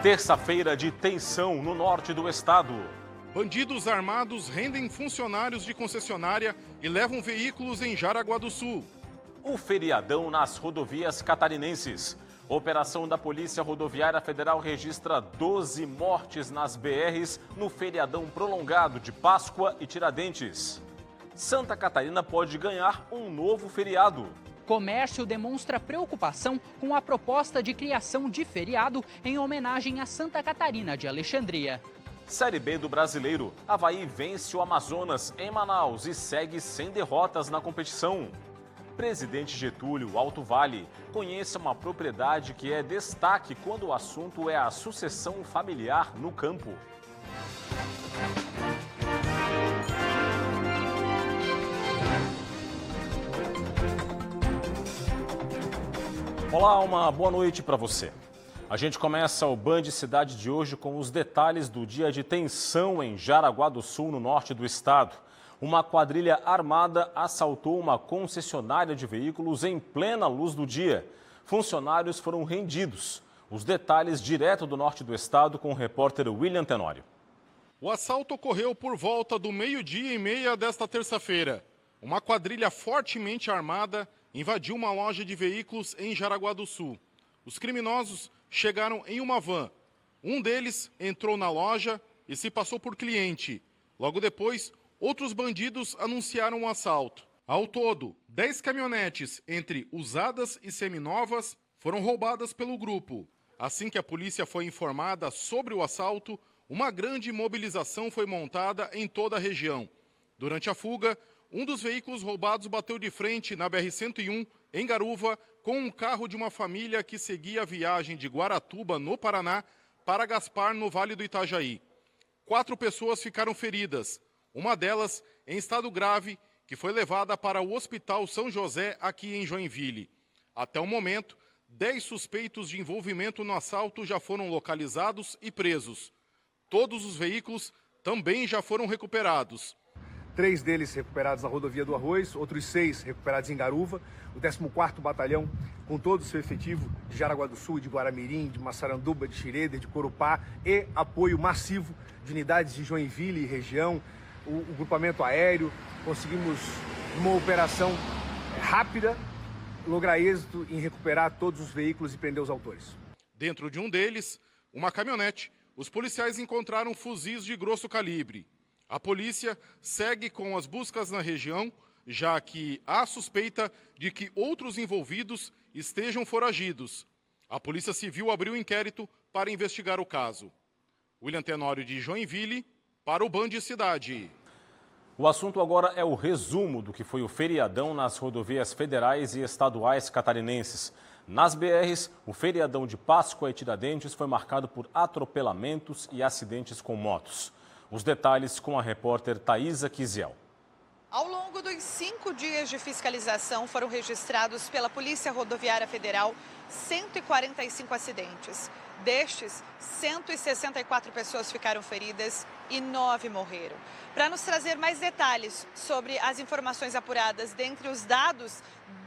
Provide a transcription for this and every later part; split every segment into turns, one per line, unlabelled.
Terça-feira de tensão no norte do estado.
Bandidos armados rendem funcionários de concessionária e levam veículos em Jaraguá do Sul.
O feriadão nas rodovias catarinenses. Operação da Polícia Rodoviária Federal registra 12 mortes nas BRs no feriadão prolongado de Páscoa e Tiradentes. Santa Catarina pode ganhar um novo feriado.
Comércio demonstra preocupação com a proposta de criação de feriado em homenagem a Santa Catarina de Alexandria.
Série B do Brasileiro. Avaí vence o Amazonas em Manaus e segue sem derrotas na competição. Presidente Getúlio, Alto Vale, conheça uma propriedade que é destaque quando o assunto é a sucessão familiar no campo. Olá, uma boa noite para você. A gente começa o Band Cidade de hoje com os detalhes do dia de tensão em Jaraguá do Sul, no norte do estado. Uma quadrilha armada assaltou uma concessionária de veículos em plena luz do dia. Funcionários foram rendidos. Os detalhes direto do norte do estado com o repórter William Tenório.
O assalto ocorreu por volta do 12:30 desta terça-feira. Uma quadrilha fortemente armada invadiu uma loja de veículos em Jaraguá do Sul. Os criminosos chegaram em uma van. Um deles entrou na loja e se passou por cliente. Logo depois, outros bandidos anunciaram um assalto. Ao todo, 10 caminhonetes, entre usadas e seminovas, foram roubadas pelo grupo. Assim que a polícia foi informada sobre o assalto, uma grande mobilização foi montada em toda a região. Durante a fuga, um dos veículos roubados bateu de frente na BR-101, em Garuva, com um carro de uma família que seguia a viagem de Guaratuba, no Paraná, para Gaspar, no Vale do Itajaí. 4 pessoas ficaram feridas, uma delas em estado grave, que foi levada para o Hospital São José, aqui em Joinville. Até o momento, 10 suspeitos de envolvimento no assalto já foram localizados e presos. Todos os veículos também já foram recuperados.
3 deles recuperados na rodovia do Arroz, outros 6 recuperados em Garuva. O 14º Batalhão, com todo o seu efetivo de Jaraguá do Sul, de Guaramirim, de Massaranduba, de Xireder, de Corupá, e apoio massivo de unidades de Joinville e região, o grupamento aéreo. Conseguimos, numa operação rápida, lograr êxito em recuperar todos os veículos e prender os autores.
Dentro de um deles, uma caminhonete, os policiais encontraram fuzis de grosso calibre. A polícia segue com as buscas na região, já que há suspeita de que outros envolvidos estejam foragidos. A Polícia Civil abriu inquérito para investigar o caso. William Tenório, de Joinville, para o Band Cidade.
O assunto agora é o resumo do que foi o feriadão nas rodovias federais e estaduais catarinenses. Nas BRs, o feriadão de Páscoa e Tiradentes foi marcado por atropelamentos e acidentes com motos. Os detalhes com a repórter Thaisa Kisiel.
Ao longo dos 5 dias de fiscalização, foram registrados pela Polícia Rodoviária Federal 145 acidentes. Destes, 164 pessoas ficaram feridas e 9 morreram. Para nos trazer mais detalhes sobre as informações apuradas dentre os dados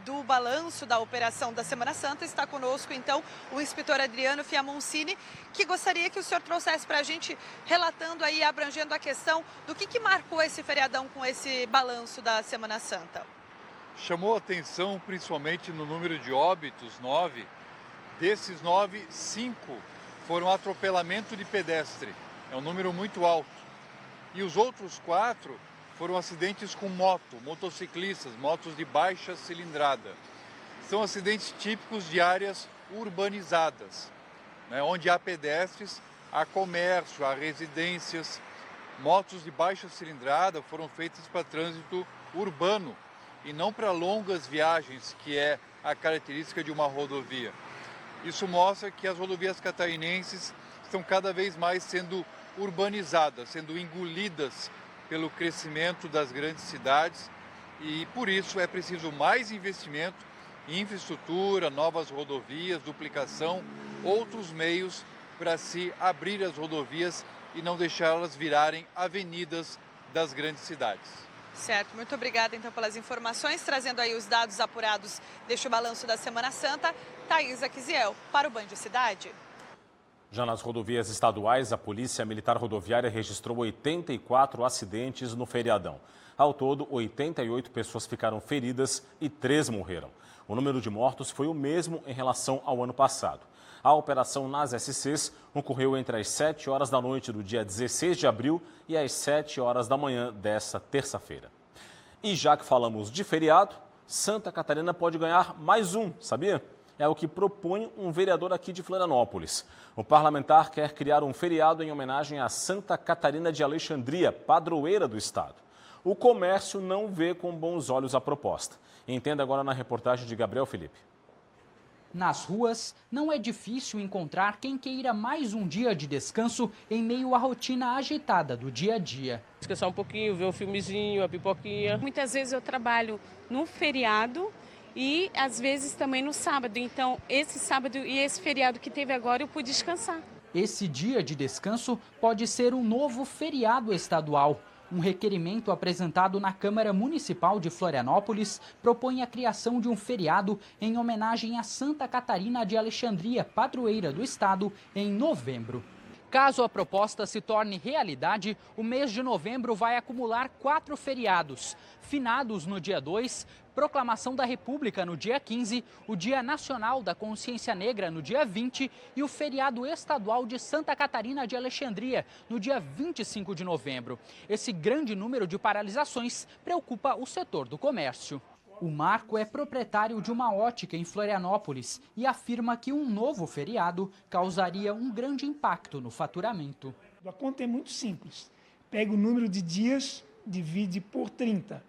do balanço da operação da Semana Santa, está conosco, então, o inspetor Adriano Fiamoncini, que gostaria que o senhor trouxesse para a gente, relatando aí, abrangendo a questão do que marcou esse feriadão com esse balanço da Semana Santa.
Chamou a atenção principalmente no número de óbitos, 9. Desses 9, 5 foram atropelamento de pedestre. É um número muito alto. E os outros 4 foram acidentes com motociclistas, motos de baixa cilindrada. São acidentes típicos de áreas urbanizadas, né, onde há pedestres, há comércio, há residências. Motos de baixa cilindrada foram feitas para trânsito urbano e não para longas viagens, que é a característica de uma rodovia. Isso mostra que as rodovias catarinenses estão cada vez mais sendo urbanizadas, sendo engolidas pelo crescimento das grandes cidades, e por isso é preciso mais investimento em infraestrutura, novas rodovias, duplicação, outros meios para se abrir as rodovias e não deixá-las virarem avenidas das grandes cidades.
Certo, muito obrigada então pelas informações, trazendo aí os dados apurados deste balanço da Semana Santa. Thaisa Kisiel, para o Band Cidade.
Já nas rodovias estaduais, a Polícia Militar Rodoviária registrou 84 acidentes no feriadão. Ao todo, 88 pessoas ficaram feridas e 3 morreram. O número de mortos foi o mesmo em relação ao ano passado. A operação nas SCs ocorreu entre as 7 horas da noite do dia 16 de abril e as 7 horas da manhã desta terça-feira. E já que falamos de feriado, Santa Catarina pode ganhar mais um, sabia? É o que propõe um vereador aqui de Florianópolis. O parlamentar quer criar um feriado em homenagem a Santa Catarina de Alexandria, padroeira do estado. O comércio não vê com bons olhos a proposta. Entenda agora na reportagem de Gabriel Felipe.
Nas ruas, não é difícil encontrar quem queira mais um dia de descanso em meio à rotina agitada do dia a dia.
Descansar um pouquinho, ver um filmezinho, a pipoquinha.
Muitas vezes eu trabalho no feriado e às vezes também no sábado. Então, esse sábado e esse feriado que teve agora, eu pude descansar.
Esse dia de descanso pode ser um novo feriado estadual. Um requerimento apresentado na Câmara Municipal de Florianópolis propõe a criação de um feriado em homenagem a Santa Catarina de Alexandria, padroeira do estado, em novembro. Caso a proposta se torne realidade, o mês de novembro vai acumular 4 feriados. Finados no dia 2, Proclamação da República no dia 15, o Dia Nacional da Consciência Negra no dia 20 e o feriado estadual de Santa Catarina de Alexandria no dia 25 de novembro. Esse grande número de paralisações preocupa o setor do comércio. O Marco é proprietário de uma ótica em Florianópolis e afirma que um novo feriado causaria um grande impacto no faturamento.
A conta é muito simples. Pega o número de dias, divide por 30.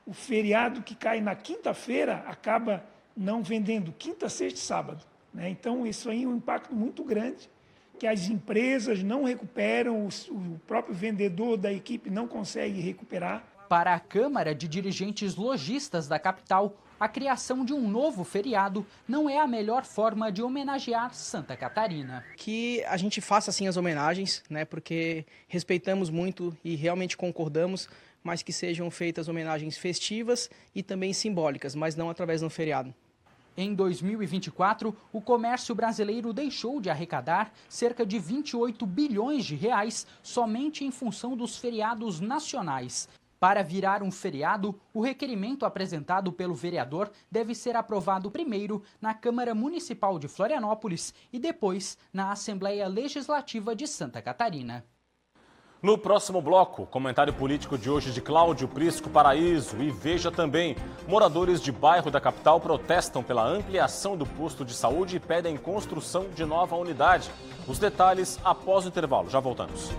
O feriado que cai na quinta-feira acaba não vendendo quinta, sexta e sábado, né? Então, isso aí é um impacto muito grande, que as empresas não recuperam, o próprio vendedor da equipe não consegue recuperar.
Para a Câmara de Dirigentes Lojistas da capital, a criação de um novo feriado não é a melhor forma de homenagear Santa Catarina.
Que a gente faça assim as homenagens, né, porque respeitamos muito e realmente concordamos, mas que sejam feitas homenagens festivas e também simbólicas, mas não através de um feriado.
Em 2024, o comércio brasileiro deixou de arrecadar cerca de 28 bilhões de reais somente em função dos feriados nacionais. Para virar um feriado, o requerimento apresentado pelo vereador deve ser aprovado primeiro na Câmara Municipal de Florianópolis e depois na Assembleia Legislativa de Santa Catarina.
No próximo bloco, comentário político de hoje de Cláudio Prisco Paraíso. E veja também, moradores de bairro da capital protestam pela ampliação do posto de saúde e pedem construção de nova unidade. Os detalhes após o intervalo. Já voltamos.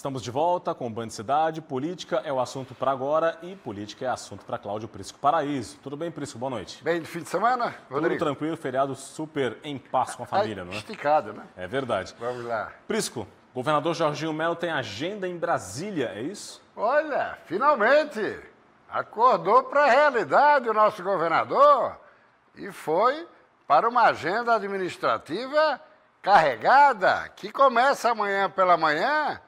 Estamos de volta com o Band Cidade. Política é o assunto para agora e política é assunto para Cláudio Prisco Paraíso. Tudo bem, Prisco? Boa noite.
Bem de fim de semana, Rodrigo?
Tudo tranquilo, feriado super em paz com a família, não é?
Esticado, né?
É verdade.
Vamos lá.
Prisco, governador Jorginho Melo tem agenda em Brasília, é isso?
Olha, finalmente acordou para a realidade o nosso governador e foi para uma agenda administrativa carregada que começa amanhã pela manhã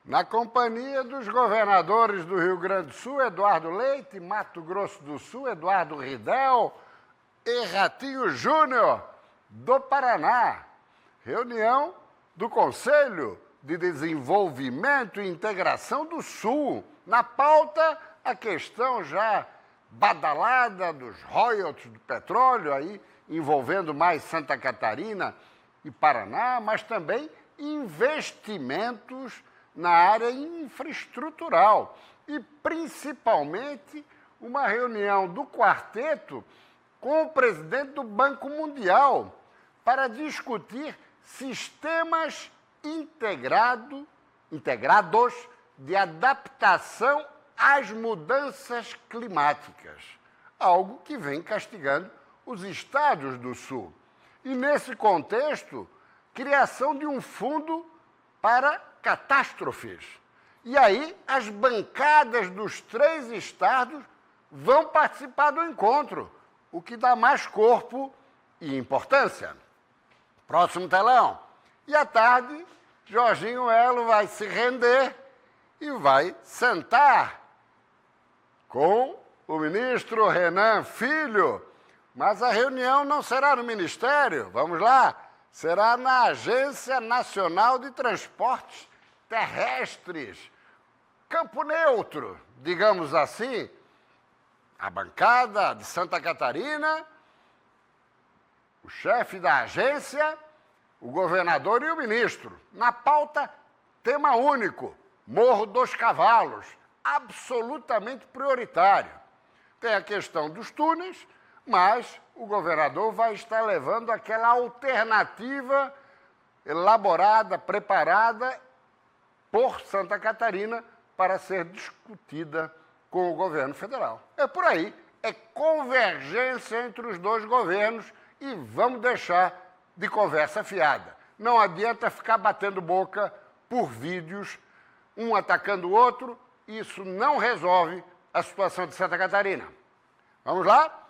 na companhia dos governadores do Rio Grande do Sul, Eduardo Leite, Mato Grosso do Sul, Eduardo Ridel e Ratinho Júnior, do Paraná. Reunião do Conselho de Desenvolvimento e Integração do Sul. Na pauta, a questão já badalada dos royalties do petróleo, aí envolvendo mais Santa Catarina e Paraná, mas também investimentos na área infraestrutural e, principalmente, uma reunião do quarteto com o presidente do Banco Mundial para discutir sistemas integrados de adaptação às mudanças climáticas, algo que vem castigando os estados do Sul. E, nesse contexto, criação de um fundo para catástrofes. E aí, as bancadas dos 3 estados vão participar do encontro, o que dá mais corpo e importância. Próximo telão. E à tarde, Jorginho Melo vai se render e vai sentar com o ministro Renan Filho, mas a reunião não será no Ministério, vamos lá, será na Agência Nacional de Transportes Terrestres. Campo neutro, digamos assim, a bancada de Santa Catarina, o chefe da agência, o governador e o ministro. Na pauta, tema único, Morro dos Cavalos, absolutamente prioritário. Tem a questão dos túneis, mas o governador vai estar levando aquela alternativa elaborada, preparada por Santa Catarina para ser discutida com o governo federal. É por aí, é convergência entre os dois governos e vamos deixar de conversa fiada. Não adianta ficar batendo boca por vídeos, um atacando o outro, isso não resolve a situação de Santa Catarina. Vamos lá?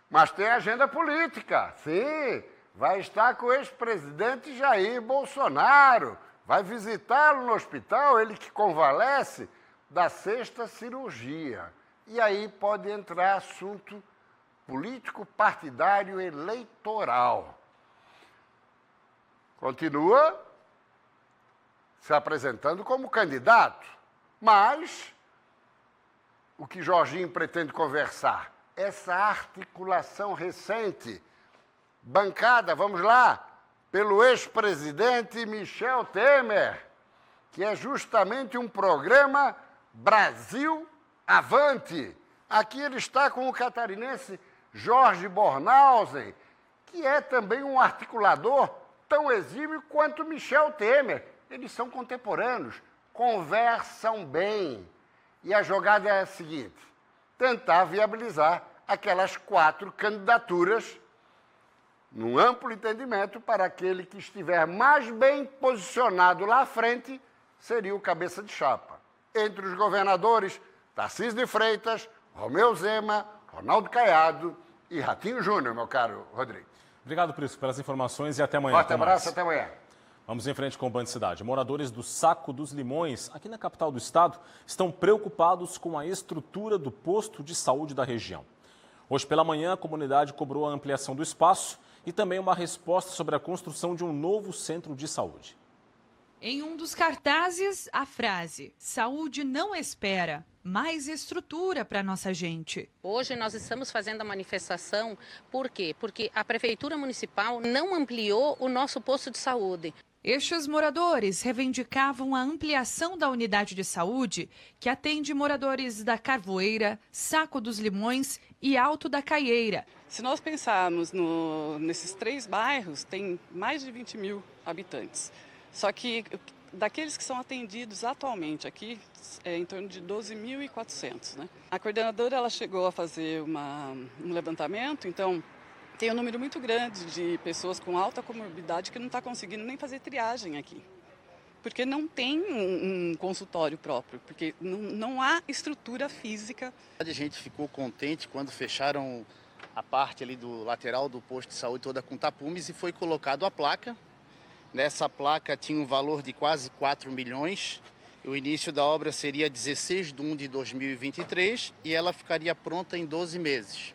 Mas tem agenda política, sim, vai estar com o ex-presidente Jair Bolsonaro, vai visitá-lo no hospital, ele que convalesce da 6ª cirurgia. E aí pode entrar assunto político, partidário, eleitoral. Continua se apresentando como candidato, mas o que Jorginho pretende conversar? Essa articulação recente, bancada, vamos lá, pelo ex-presidente Michel Temer, que é justamente um programa Brasil Avante. Aqui ele está com o catarinense Jorge Bornhausen, que é também um articulador tão exímio quanto Michel Temer. Eles são contemporâneos, conversam bem. E a jogada é a seguinte: tentar viabilizar aquelas 4 candidaturas num amplo entendimento para aquele que estiver mais bem posicionado lá à frente, seria o cabeça de chapa. Entre os governadores, Tarcísio de Freitas, Romeu Zema, Ronaldo Caiado e Ratinho Júnior, meu caro Rodrigo.
Obrigado, Prisco, pelas informações e até amanhã.
Forte abraço, até amanhã.
Vamos em frente com o Band Cidade. Moradores do Saco dos Limões, aqui na capital do estado, estão preocupados com a estrutura do posto de saúde da região. Hoje pela manhã, a comunidade cobrou a ampliação do espaço e também uma resposta sobre a construção de um novo centro de saúde.
Em um dos cartazes, a frase: saúde não espera, mais estrutura para nossa gente.
Hoje nós estamos fazendo a manifestação, por quê? Porque a Prefeitura Municipal não ampliou o nosso posto de saúde.
Estes moradores reivindicavam a ampliação da unidade de saúde que atende moradores da Carvoeira, Saco dos Limões e Alto da Caieira.
Se nós pensarmos nesses 3 bairros, tem mais de 20 mil habitantes. Só que daqueles que são atendidos atualmente aqui, é em torno de 12.400. Né? A coordenadora ela chegou a fazer um levantamento, então tem um número muito grande de pessoas com alta comorbidade que não está conseguindo nem fazer triagem aqui. Porque não tem um consultório próprio, porque não há estrutura física.
A gente ficou contente quando fecharam a parte ali do lateral do posto de saúde toda com tapumes e foi colocado a placa. Nessa placa tinha um valor de quase 4 milhões. O início da obra seria 16 de 1 de 2023 e ela ficaria pronta em 12 meses.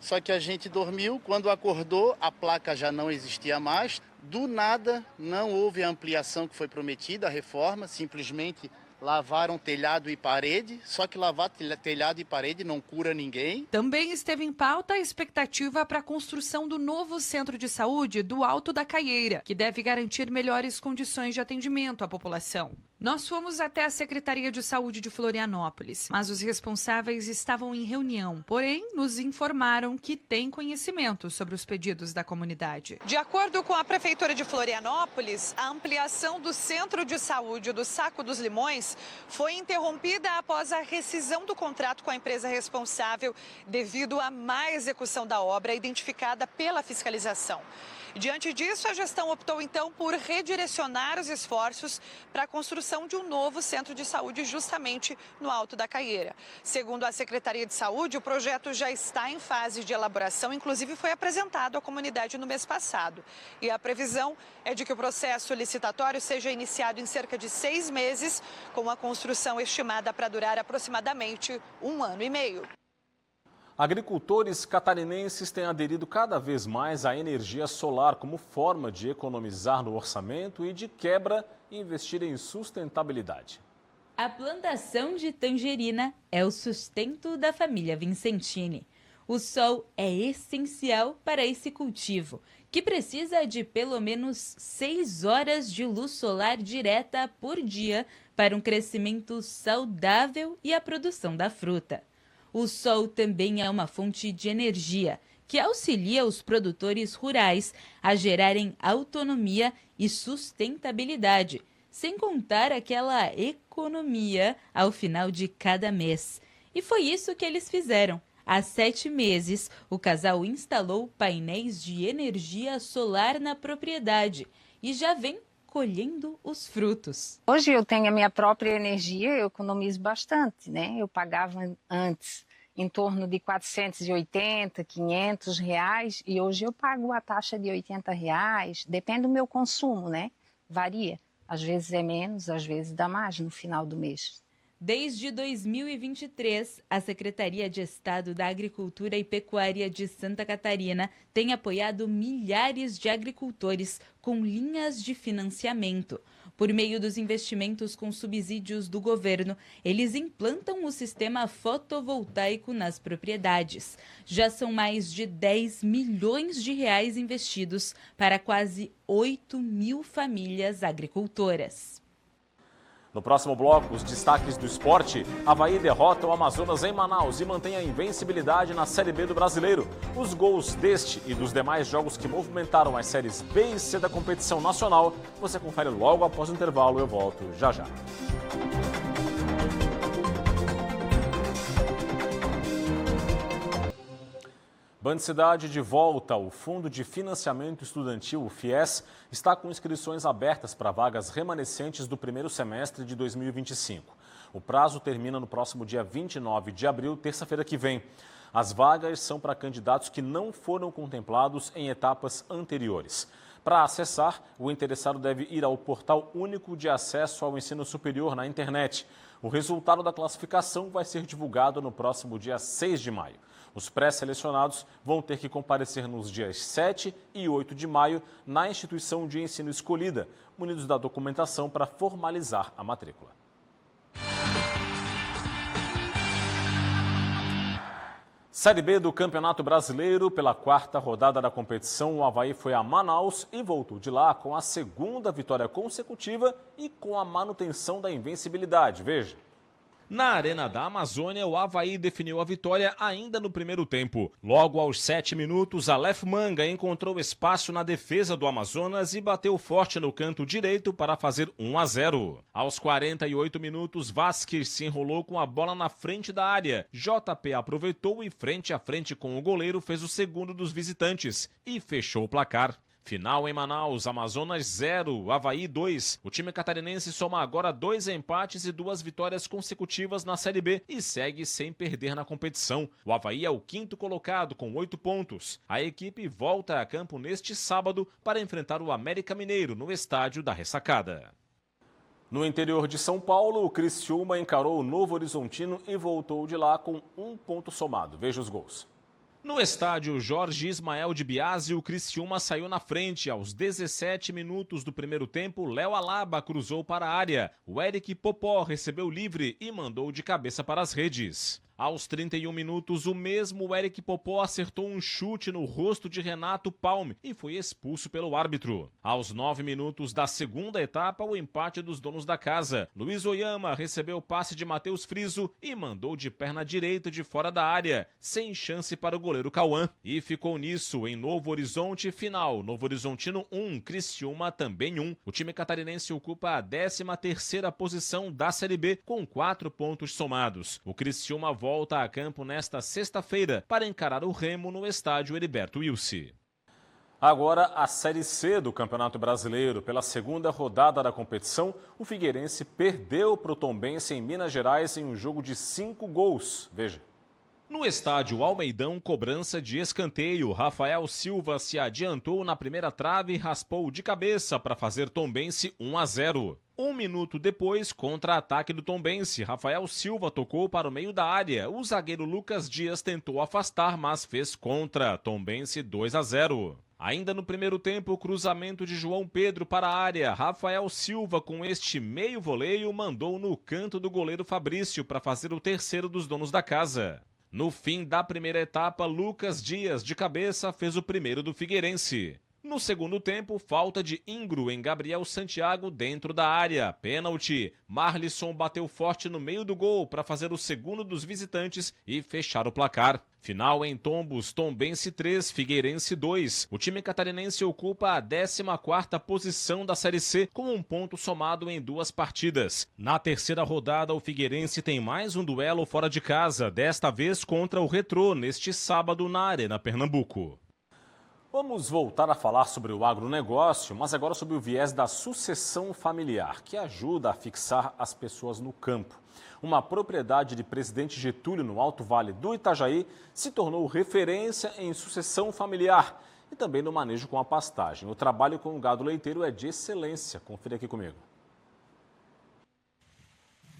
Só que a gente dormiu, quando acordou, a placa já não existia mais. Do nada, não houve a ampliação que foi prometida, a reforma, simplesmente lavaram telhado e parede, só que lavar telhado e parede não cura ninguém.
Também esteve em pauta a expectativa para a construção do novo centro de saúde do Alto da Caieira, que deve garantir melhores condições de atendimento à população. Nós fomos até a Secretaria de Saúde de Florianópolis, mas os responsáveis estavam em reunião. Porém, nos informaram que têm conhecimento sobre os pedidos da comunidade.
De acordo com a Prefeitura de Florianópolis, a ampliação do Centro de Saúde do Saco dos Limões foi interrompida após a rescisão do contrato com a empresa responsável devido à má execução da obra identificada pela fiscalização. Diante disso, a gestão optou então por redirecionar os esforços para a construção de um novo centro de saúde justamente no Alto da Caieira. Segundo a Secretaria de Saúde, o projeto já está em fase de elaboração, inclusive foi apresentado à comunidade no mês passado. E a previsão é de que o processo licitatório seja iniciado em cerca de 6 meses, com a construção estimada para durar aproximadamente 1 ano e meio.
Agricultores catarinenses têm aderido cada vez mais à energia solar como forma de economizar no orçamento e, de quebra, investir em sustentabilidade.
A plantação de tangerina é o sustento da família Vincentini. O sol é essencial para esse cultivo, que precisa de pelo menos 6 horas de luz solar direta por dia para um crescimento saudável e a produção da fruta. O sol também é uma fonte de energia que auxilia os produtores rurais a gerarem autonomia e sustentabilidade, sem contar aquela economia ao final de cada mês. E foi isso que eles fizeram. Há 7 meses, o casal instalou painéis de energia solar na propriedade e já vem colhendo os frutos.
Hoje eu tenho a minha própria energia, eu economizo bastante, né? Eu pagava antes em torno de 480, 500 reais e hoje eu pago a taxa de 80 reais, depende do meu consumo, né? Varia, às vezes é menos, às vezes dá mais no final do mês.
Desde 2023, a Secretaria de Estado da Agricultura e Pecuária de Santa Catarina tem apoiado milhares de agricultores com linhas de financiamento. Por meio dos investimentos com subsídios do governo, eles implantam o sistema fotovoltaico nas propriedades. Já são mais de 10 milhões de reais investidos para quase 8 mil famílias agricultoras.
No próximo bloco, os destaques do esporte. Avaí derrota o Amazonas em Manaus e mantém a invencibilidade na Série B do Brasileiro. Os gols deste e dos demais jogos que movimentaram as séries B e C da competição nacional, você confere logo após o intervalo. Eu volto já já. Bandicidade de volta. O Fundo de Financiamento Estudantil, o FIES, está com inscrições abertas para vagas remanescentes do primeiro semestre de 2025. O prazo termina no próximo dia 29 de abril, terça-feira que vem. As vagas são para candidatos que não foram contemplados em etapas anteriores. Para acessar, o interessado deve ir ao Portal Único de Acesso ao Ensino Superior na internet. O resultado da classificação vai ser divulgado no próximo dia 6 de maio. Os pré-selecionados vão ter que comparecer nos dias 7 e 8 de maio na instituição de ensino escolhida, munidos da documentação para formalizar a matrícula. Série B do Campeonato Brasileiro, pela 4ª rodada da competição, o Avaí foi a Manaus e voltou de lá com a 2ª vitória consecutiva e com a manutenção da invencibilidade. Veja. Na Arena da Amazônia, o Avaí definiu a vitória ainda no primeiro tempo. Logo aos 7 minutos, Aleph Manga encontrou espaço na defesa do Amazonas e bateu forte no canto direito para fazer 1-0. Aos 48 minutos, Vasquez se enrolou com a bola na frente da área. JP aproveitou e frente a frente com o goleiro fez o segundo dos visitantes e fechou o placar. Final em Manaus, Amazonas 0, Avaí 2. O time catarinense soma agora 2 empates e 2 vitórias consecutivas na Série B e segue sem perder na competição. O Avaí é o 5º colocado com 8 pontos. A equipe volta a campo neste sábado para enfrentar o América Mineiro no estádio da Ressacada. No interior de São Paulo, o Criciúma encarou o Novo Horizontino e voltou de lá com 1 ponto somado. Veja os gols. No estádio Jorge Ismael de Biasi, o Criciúma saiu na frente. Aos 17 minutos do primeiro tempo, Léo Alaba cruzou para a área. O Eric Popó recebeu livre e mandou de cabeça para as redes. Aos 31 minutos, o mesmo Eric Popó acertou um chute no rosto de Renato Palme e foi expulso pelo árbitro. Aos 9 minutos da segunda etapa, o empate dos donos da casa. Luiz Oyama recebeu o passe de Matheus Friso e mandou de perna direita de fora da área, sem chance para o goleiro Cauã. E ficou nisso em Novo Horizonte, final. Novo Horizontino 1, Criciúma também 1. O time catarinense ocupa a 13ª posição da Série B com 4 pontos somados. O Criciúma volta a campo nesta sexta-feira para encarar o Remo no estádio Heriberto Wilson. Agora, a Série C do Campeonato Brasileiro. Pela 2ª rodada da competição, o Figueirense perdeu para o Tombense em Minas Gerais em um jogo de 5 gols. Veja. No estádio Almeidão, cobrança de escanteio. Rafael Silva se adiantou na primeira trave e raspou de cabeça para fazer Tombense 1-0. Um minuto depois, contra-ataque do Tombense. Rafael Silva tocou para o meio da área. O zagueiro Lucas Dias tentou afastar, mas fez contra. Tombense 2-0. Ainda no primeiro tempo, o cruzamento de João Pedro para a área. Rafael Silva, com este meio voleio, mandou no canto do goleiro Fabrício para fazer o terceiro dos donos da casa. No fim da primeira etapa, Lucas Dias, de cabeça, fez o primeiro do Figueirense. No segundo tempo, falta de Ingro em Gabriel Santiago dentro da área. Pênalti. Marlisson bateu forte no meio do gol para fazer o segundo dos visitantes e fechar o placar. Final em Tombos, Tombense 3, Figueirense 2. O time catarinense ocupa a 14ª posição da Série C com um ponto somado em 2 partidas. Na terceira rodada, o Figueirense tem mais um duelo fora de casa, desta vez contra o Retrô, neste sábado na Arena Pernambuco. Vamos voltar a falar sobre o agronegócio, mas agora sobre o viés da sucessão familiar, que ajuda a fixar as pessoas no campo. Uma propriedade de Presidente Getúlio, no Alto Vale do Itajaí, se tornou referência em sucessão familiar e também no manejo com a pastagem. O trabalho com o gado leiteiro é de excelência. Confira aqui comigo.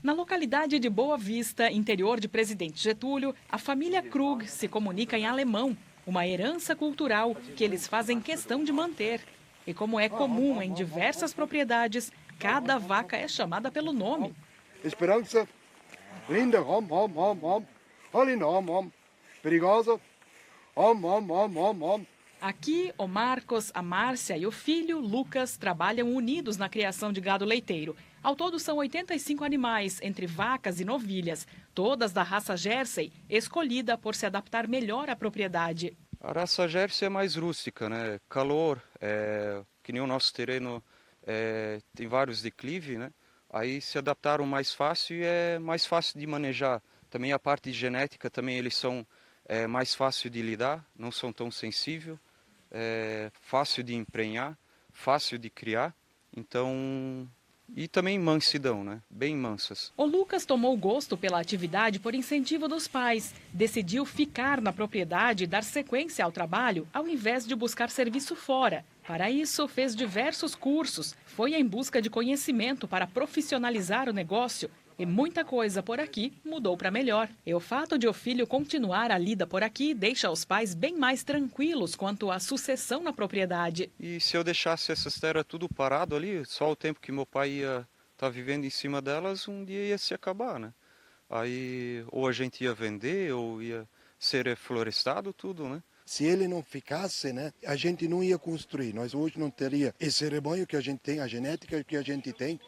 Na localidade de Boa Vista, interior de Presidente Getúlio, a família Krug se comunica em alemão, uma herança cultural que eles fazem questão de manter. E como é comum em diversas propriedades, cada vaca é chamada pelo nome.
Esperança, linda, perigosa,
Aqui, o Marcos, a Márcia e o filho, Lucas, trabalham unidos na criação de gado leiteiro. Ao todo, são 85 animais, entre vacas e novilhas, todas da raça Jersey, escolhida por se adaptar melhor à propriedade.
A raça Jersey é mais rústica, né? Calor, que nem o nosso terreno tem vários declives, né? Aí se adaptaram mais fácil e é mais fácil de manejar. Também a parte de genética, também eles são mais fácil de lidar, não são tão sensíveis, fácil de emprenhar, fácil de criar, então... E também mansidão, né? Bem mansas.
O Lucas tomou gosto pela atividade por incentivo dos pais. Decidiu ficar na propriedade e dar sequência ao trabalho, ao invés de buscar serviço fora. Para isso, fez diversos cursos. Foi em busca de conhecimento para profissionalizar o negócio. E muita coisa por aqui mudou para melhor. E o fato de o filho continuar a lida por aqui deixa os pais bem mais tranquilos quanto à sucessão na propriedade.
E se eu deixasse essas terras tudo parado ali, só o tempo que meu pai ia estar vivendo em cima delas, um dia ia se acabar, né? Aí ou a gente ia vender ou ia ser reflorestado, tudo, né?
Se ele não ficasse, né, a gente não ia construir. Nós hoje não teria esse rebanho que a gente tem, a genética que a gente tem,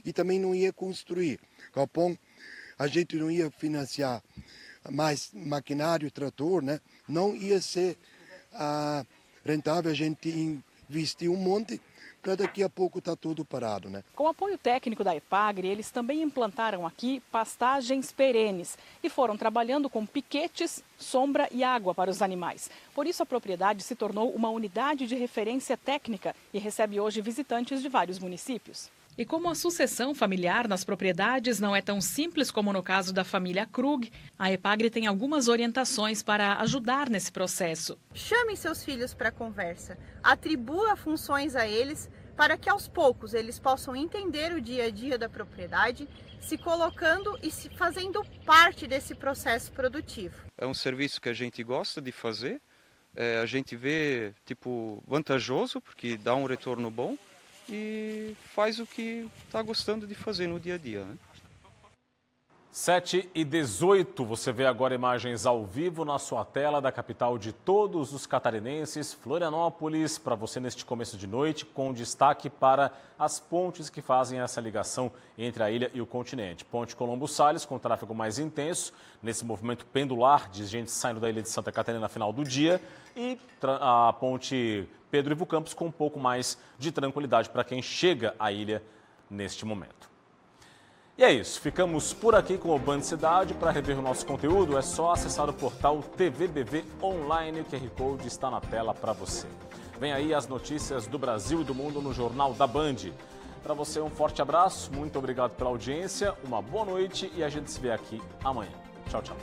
e também não ia construir. Galpão, a gente não ia financiar mais maquinário, trator, né? Não ia ser rentável a gente investir um monte para daqui a pouco estar tudo parado, né?
Com o apoio técnico da Epagre, eles também implantaram aqui pastagens perenes e foram trabalhando com piquetes, sombra e água para os animais. Por isso a propriedade se tornou uma unidade de referência técnica e recebe hoje visitantes de vários municípios. E como a sucessão familiar nas propriedades não é tão simples como no caso da família Krug, a Epagre tem algumas orientações para ajudar nesse processo.
Chame seus filhos para a conversa, atribua funções a eles para que aos poucos eles possam entender o dia a dia da propriedade, se colocando e se fazendo parte desse processo produtivo.
É um serviço que a gente gosta de fazer, a gente vê vantajoso porque dá um retorno bom. E faz o que está gostando de fazer no dia a dia, né?
7h18, você vê agora imagens ao vivo na sua tela da capital de todos os catarinenses, Florianópolis, para você neste começo de noite, com destaque para as pontes que fazem essa ligação entre a ilha e o continente. Ponte Colombo Salles, com tráfego mais intenso, nesse movimento pendular de gente saindo da ilha de Santa Catarina no final do dia, e a ponte Pedro Ivo Campos com um pouco mais de tranquilidade para quem chega à ilha neste momento. E é isso, ficamos por aqui com o Band Cidade. Para rever o nosso conteúdo é só acessar o portal TVBV Online, o QR Code está na tela para você. Vem aí as notícias do Brasil e do mundo no Jornal da Band. Para você um forte abraço, muito obrigado pela audiência, uma boa noite e a gente se vê aqui amanhã. Tchau, tchau.